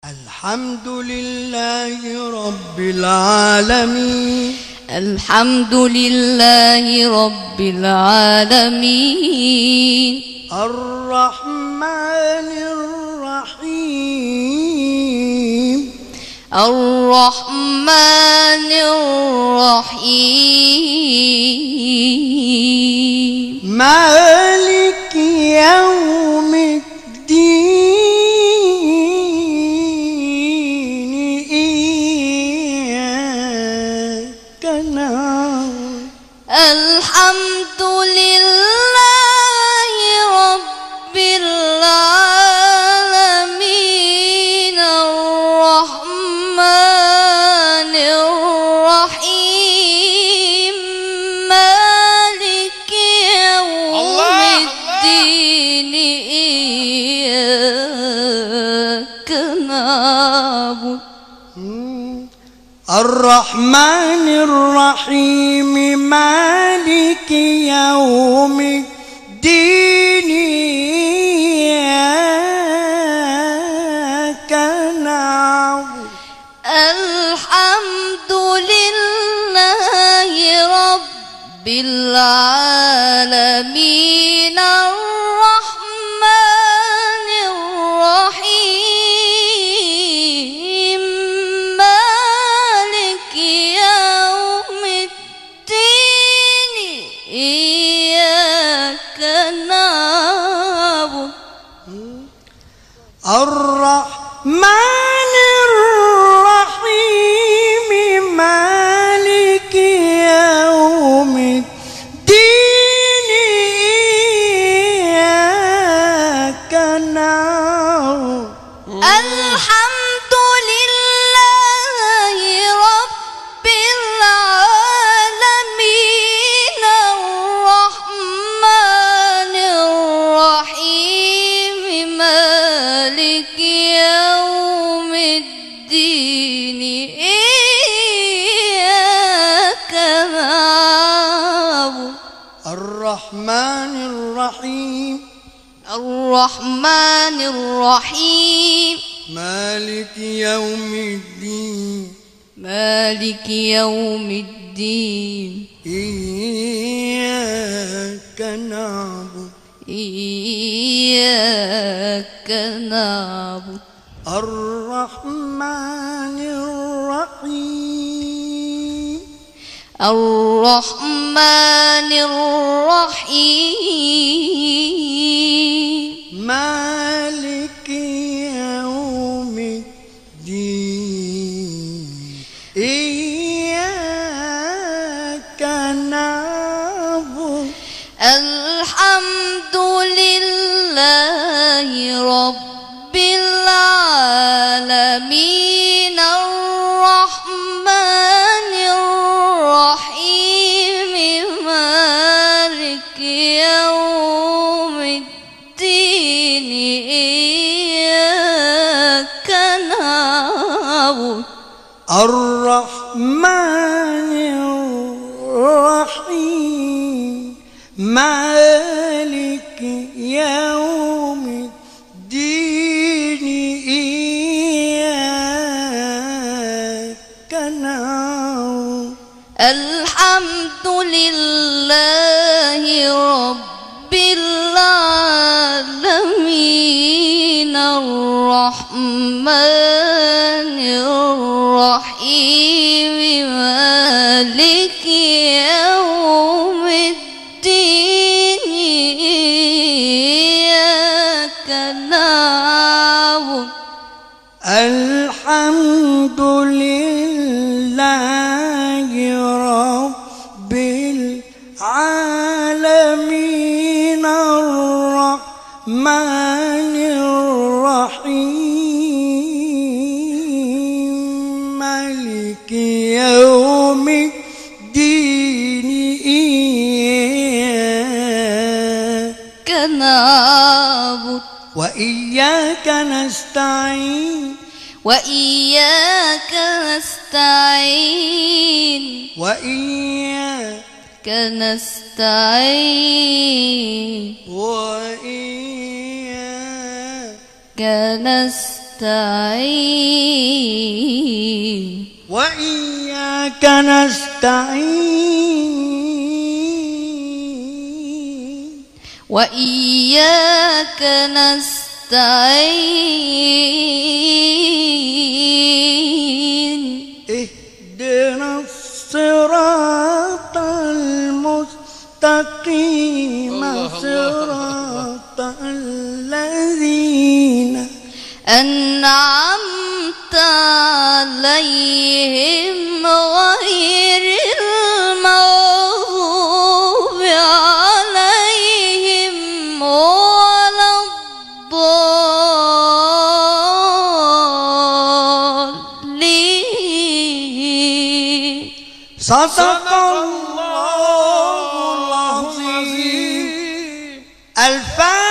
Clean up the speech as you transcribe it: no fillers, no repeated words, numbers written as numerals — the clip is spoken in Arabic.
الحمد لله رب العالمين. الحمد لله رب العالمين. الرحمن الرحيم. الرحمن الرحيم. مالك يوم الدين. الحمد لله رب العالمين. الرحمن الرحيم. مالك يوم الدين. إياك نعبد. الرحمن الرحيم. مالك يوم الدين. إياك نعبد. الحمد لله رب العالمين. الرحمن الرحيم. مالك يوم الدين. إياك نعبد. الرحمن الرحيم. مالك يوم الدين. إياك نعبد. الحمد لله رب العالمين. الرحمن الرحيم. مالك يوم الدين. إياك نعبد. الرحمن الرحيم. الرحمن الرحيم. مالك يوم الدين. مالك يوم الدين. إياك نعبد. إياك نعبد. الرحمن الرحيم. الرحمن الرحيم. مالك يوم الدين. إياك نعبد. الحمد لله رب العالمين. الرحمن الرحيم. مالك يوم الدين. إياك نعبد. الرحمن الرحيم. مالك يوم الدين. إياك نعبد. الحمد لله رب العالمين. الرحمن الرحيم. مالك يوم الدين. إياك نعبد. الحمد لله رب العالمين. الرحمن الرحيم. مالك يوم الدين. إياك نعبد. وإياك نستعين. وإياك نستعين. وإياك نستعين. وإياك نستعين. نستعين وإياك نستعين وإياك نستعين اهدنا الصراط المستقيم صراط الذين أنعمت عليهم غير المغضوب عليهم ولا الضالين. صدق الله العظيم. الفاتحة.